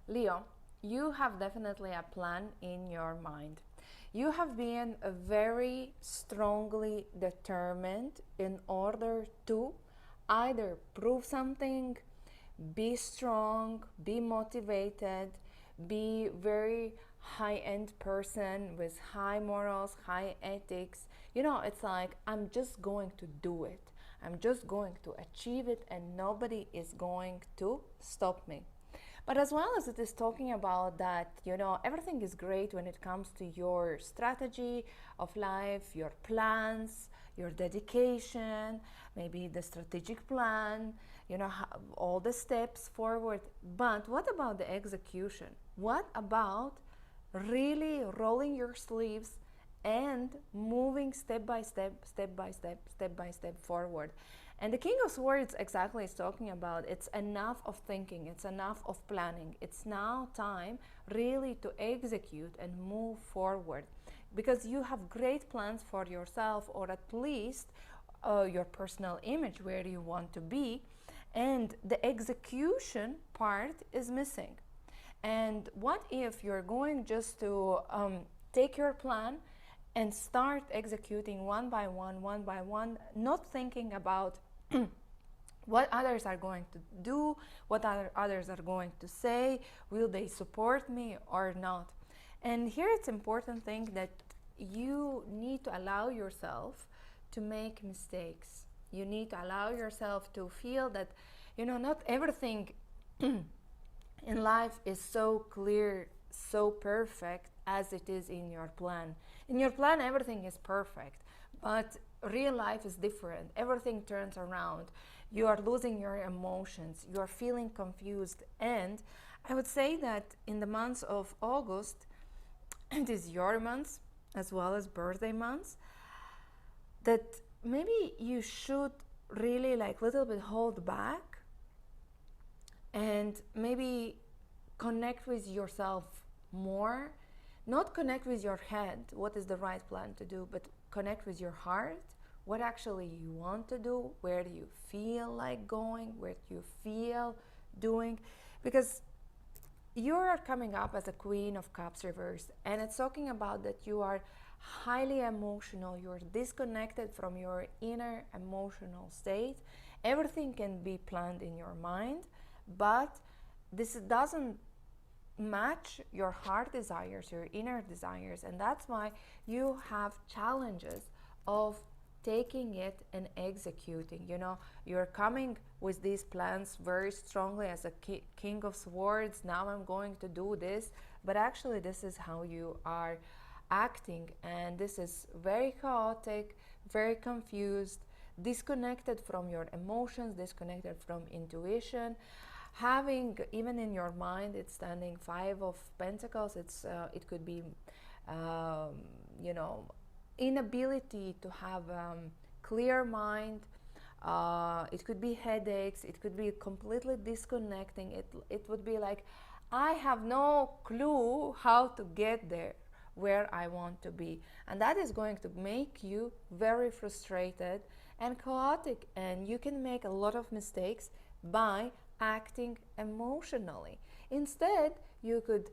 Leo, you have definitely a plan in your mind. You have been very strongly determined in order to either prove something, be strong, be motivated, be very high-end person with high morals, high ethics. It's like I'm just going to do it. I'm just going to achieve it and nobody is going to stop me. But as well as it is talking about that, everything is great when it comes to your strategy of life, your plans, your dedication, maybe the strategic plan, all the steps forward. But what about the execution? What about really rolling your sleeves and moving step by step, step by step, step by step forward? And the King of Swords exactly is talking about it's enough of thinking, it's enough of planning. It's now time really to execute and move forward, because you have great plans for yourself, or at least your personal image, where you want to be, and the execution part is missing. And what if you're going just to take your plan and start executing one by one, not thinking about what others are going to do, what others are going to say, will they support me or not? And here it's important thing that you need to allow yourself to make mistakes. You need to allow yourself to feel that, not everything in life is so clear, so perfect as it is in your plan. In your plan, everything is perfect, but real life is different. Everything turns around. You are losing your emotions. You are feeling confused. And I would say that in the months of August, it is your months as well as birthday months, that maybe you should really like little bit hold back and maybe connect with yourself more. Not connect with your head, what is the right plan to do, but connect with your heart, what actually you want to do, where do you feel like going, where do you feel doing. Because you are coming up as a Queen of Cups reversed, and it's talking about that you are highly emotional, you're disconnected from your inner emotional state. Everything can be planned in your mind, but this doesn't match your heart desires, your inner desires, and that's why you have challenges of taking it and executing. You're coming with these plans very strongly as a King of Swords. Now I'm going to do this, but actually this is how you are acting, and this is very chaotic, very confused, disconnected from your emotions, disconnected from intuition. Having, even in your mind, it's standing Five of Pentacles. It could be you know inability to have clear mind. It could be headaches, it could be completely disconnecting. It would be like, I have no clue how to get there where I want to be, and that is going to make you very frustrated and chaotic, and you can make a lot of mistakes by acting emotionally. Instead, you could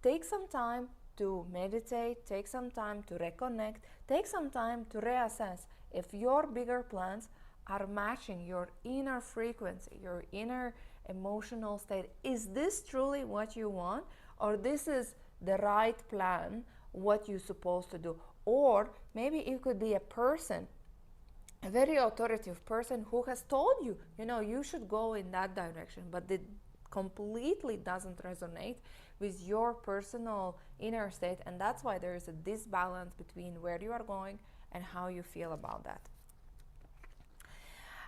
take some time to meditate, take some time to reconnect, take some time to reassess if your bigger plans are matching your inner frequency, your inner emotional state. Is this truly what you want, or this is the right plan, what you're supposed to do? Or maybe it could be a person, a very authoritative person who has told you, you should go in that direction, but it completely doesn't resonate with your personal inner state, and that's why there is a disbalance between where you are going and how you feel about that.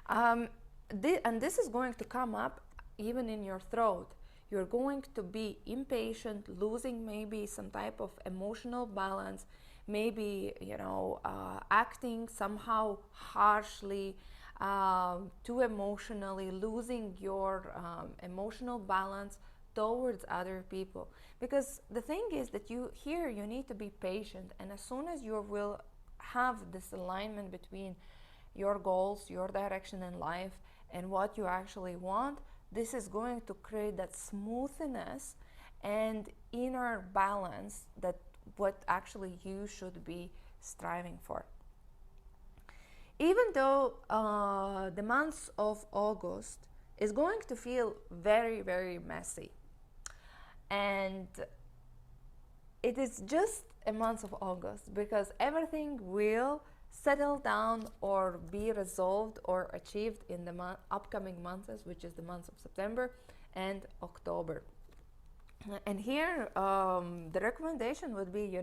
And this is going to come up even in your throat. You're going to be impatient, losing maybe some type of emotional balance, maybe acting somehow harshly, too emotionally, losing your emotional balance towards other people. Because the thing is that you need to be patient, and as soon as you will have this alignment between your goals, your direction in life, and what you actually want, this is going to create that smoothness and inner balance that what actually you should be striving for. Even though the month of August is going to feel very, very messy, and it is just a month of August because everything will settle down or be resolved or achieved in the upcoming months, which is the months of September and October. And here the recommendation would be,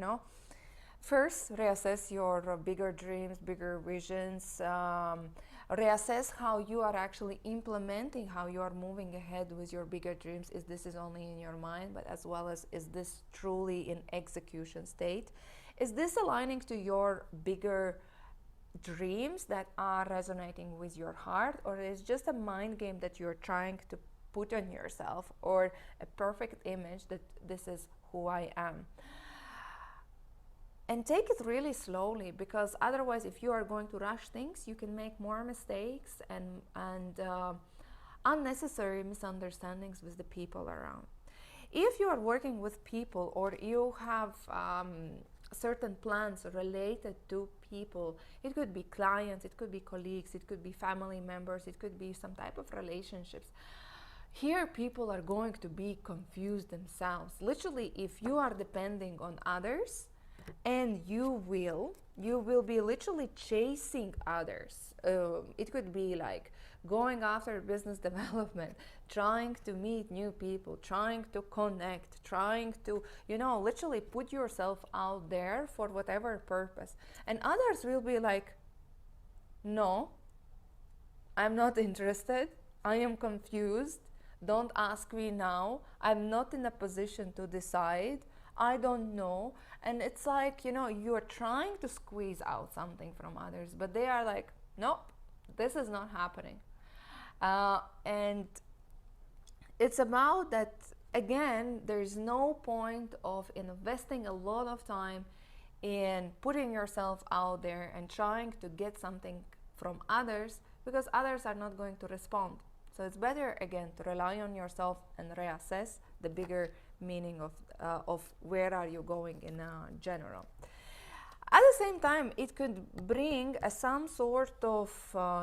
first reassess your bigger dreams, bigger visions, reassess how you are actually implementing, how you are moving ahead with your bigger dreams. Is this only in your mind, but as well as, is this truly in execution state? Is this aligning to your bigger dreams that are resonating with your heart, or is it just a mind game that you're trying to put on yourself, or a perfect image that this is who I am? And take it really slowly, because otherwise, if you are going to rush things, you can make more mistakes and unnecessary misunderstandings with the people around. If you are working with people, or you have certain plans related to people, it could be clients, it could be colleagues, it could be family members, it could be some type of relationships. Here people are going to be confused themselves. Literally, if you are depending on others, and you will be literally chasing others. It could be like going after business development, trying to meet new people, trying to connect, trying to, literally put yourself out there for whatever purpose. And others will be like, no, I'm not interested. I am confused. Don't ask me now. I'm not in a position to decide. I don't know. And it's like, you're trying to squeeze out something from others, but they are like, nope, this is not happening. And it's about that, again, there's no point of investing a lot of time in putting yourself out there and trying to get something from others, because others are not going to respond. So it's better, again, to rely on yourself and reassess the bigger meaning of where are you going in general. At the same time, it could bring some sort of,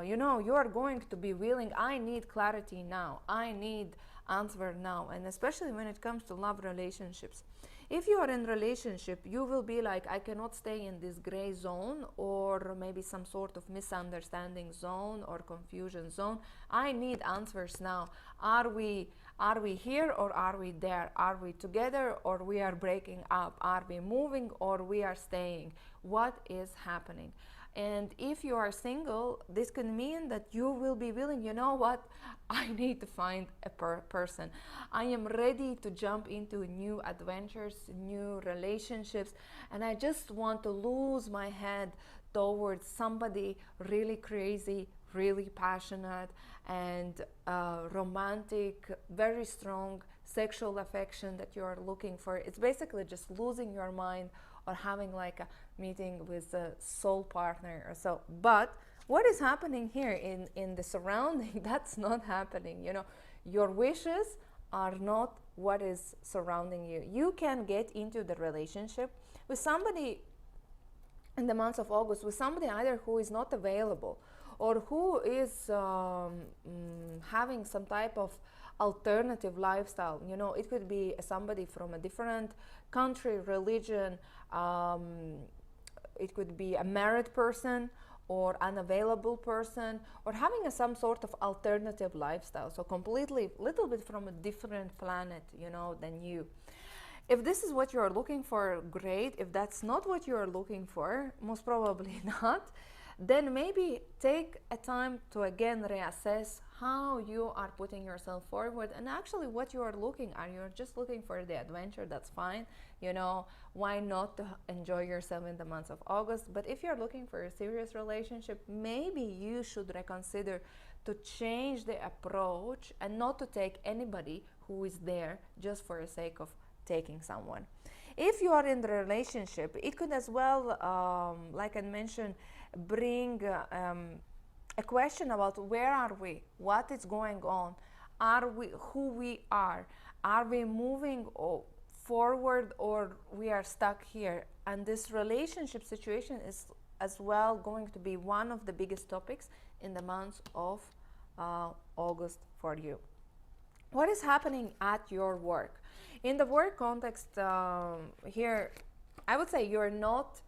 you are going to be willing, I need clarity now, I need answer now, and especially when it comes to love relationships. If you are in relationship, you will be like, I cannot stay in this gray zone, or maybe some sort of misunderstanding zone or confusion zone. I need answers now. Are we here, or are we there? Are we together, or we are breaking up? Are we moving, or we are staying? What is happening? And if you are single, this can mean that you will be willing, you know what, I need to find a person. I am ready to jump into new adventures, new relationships, and I just want to lose my head towards somebody really crazy, really passionate, and romantic, very strong sexual affection that you are looking for. It's basically just losing your mind, or having like a meeting with a soul partner or so. But what is happening here in the surrounding, that's not happening. Your wishes are not what is surrounding you. You can get into the relationship with somebody in the month of August, with somebody either who is not available, or who is having some type of alternative lifestyle. It could be somebody from a different country, religion. It could be a married person, or unavailable person, or having some sort of alternative lifestyle. So completely, little bit from a different planet, than you. If this is what you are looking for, great. If that's not what you are looking for, most probably not, then maybe take a time to again reassess how you are putting yourself forward, and actually what you are looking. Are you just looking for the adventure? That's fine. Why not to enjoy yourself in the month of August? But if you're looking for a serious relationship, maybe you should reconsider to change the approach, and not to take anybody who is there just for the sake of taking someone. If you are in the relationship, it could as well, like I mentioned, bring a question about where are we, what is going on. Are we who we are? Are we moving forward, or we are stuck here? And this relationship situation is as well going to be one of the biggest topics in the month of August for you. What is happening at your work? In the work context, here, I would say you're not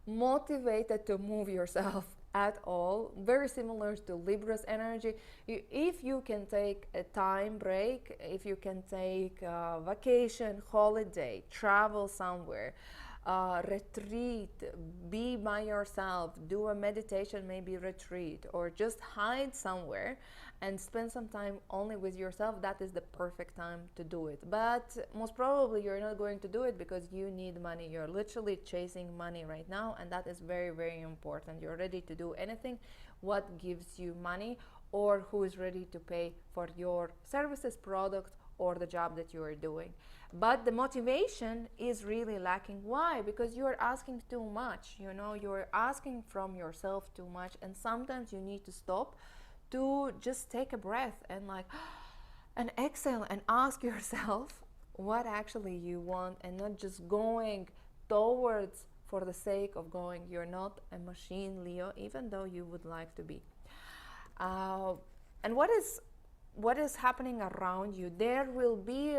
motivated to move yourself at all. Very similar to Libra's energy. If you can take a time break, if you can take a vacation, holiday, travel somewhere, retreat, be by yourself, do a meditation, maybe retreat, or just hide somewhere and spend some time only with yourself, that is the perfect time to do it. But most probably you're not going to do it because you need money. You're literally chasing money right now, and that is very, very important. You're ready to do anything what gives you money, or who is ready to pay for your services, product, or the job that you are doing. But the motivation is really lacking. Why? Because you are asking too much. You're asking from yourself too much, and sometimes you need to stop to just take a breath and exhale and ask yourself what actually you want, and not just going towards for the sake of going. You're not a machine, Leo, even though you would like to be. And what is happening around you? There will be,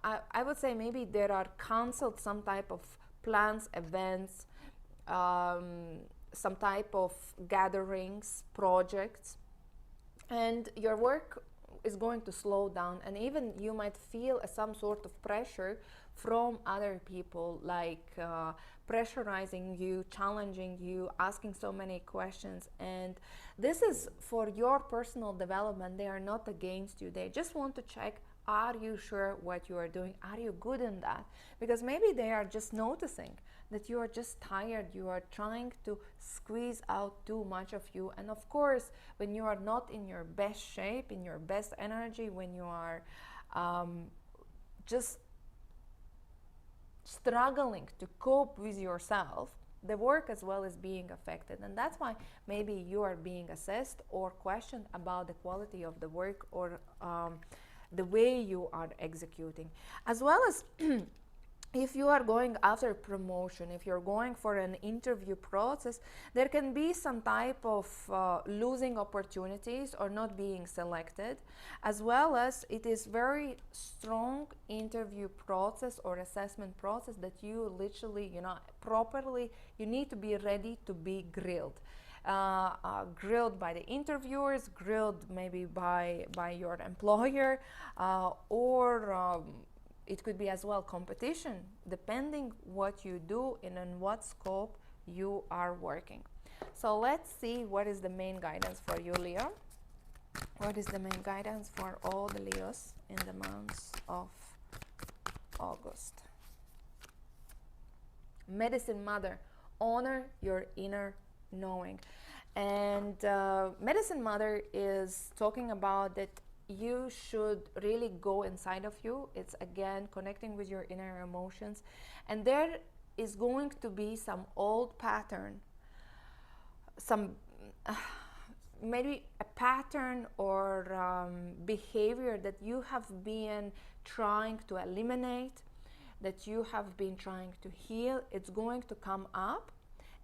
I would say, maybe there are canceled some type of plans, events, some type of gatherings, projects, and your work is going to slow down, and even you might feel some sort of pressure from other people, like pressurizing you, challenging you, asking so many questions. And this is for your personal development. They are not against you. They just want to check, are you sure what you are doing? Are you good in that? Because maybe they are just noticing that you are just tired. You are trying to squeeze out too much of you. And of course, when you are not in your best shape, in your best energy, when you are just struggling to cope with yourself, the work as well is being affected. And that's why maybe you are being assessed or questioned about the quality of the work, or the way you are executing. As well as if you are going after promotion, if you're going for an interview process, there can be some type of losing opportunities or not being selected, as well as it is very strong interview process or assessment process that you literally, properly, you need to be ready to be grilled. Grilled by the interviewers, grilled maybe by your employer, or it could be as well competition, depending what you do and in what scope you are working. So let's see what is the main guidance for you, Leo. What is the main guidance for all the Leos in the month of August? Medicine Mother, honor your inner knowing. And Medicine Mother is talking about that you should really go inside of you. It's again connecting with your inner emotions, and there is going to be some old pattern, some maybe a pattern or behavior that you have been trying to eliminate, that you have been trying to heal. It's going to come up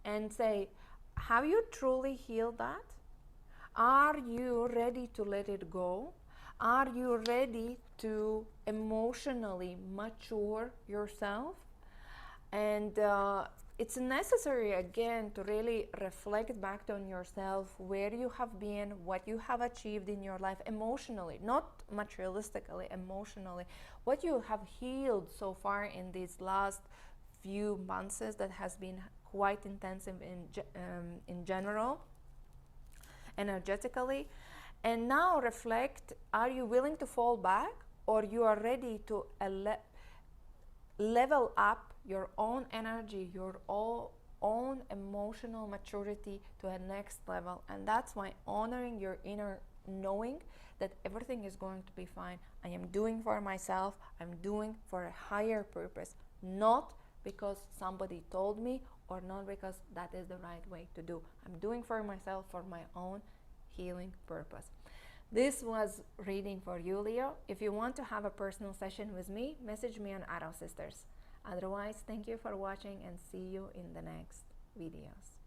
and say, have you truly healed that? Are you ready to let it go? Are you ready to emotionally mature yourself? And it's necessary again to really reflect back on yourself, where you have been, what you have achieved in your life emotionally, not materialistically, emotionally, what you have healed so far in these last few months that has been quite intensive in general, energetically. And now reflect, are you willing to fall back, or you are ready to level up your own energy, your own emotional maturity to a next level? And that's why honoring your inner knowing that everything is going to be fine. I am doing for myself, I'm doing for a higher purpose, not because somebody told me, or not because that is the right way to do. I'm doing for myself, for my own healing purpose. This was reading for you, Leo. If you want to have a personal session with me, message me on Arrow Sisters. Otherwise, thank you for watching and see you in the next videos.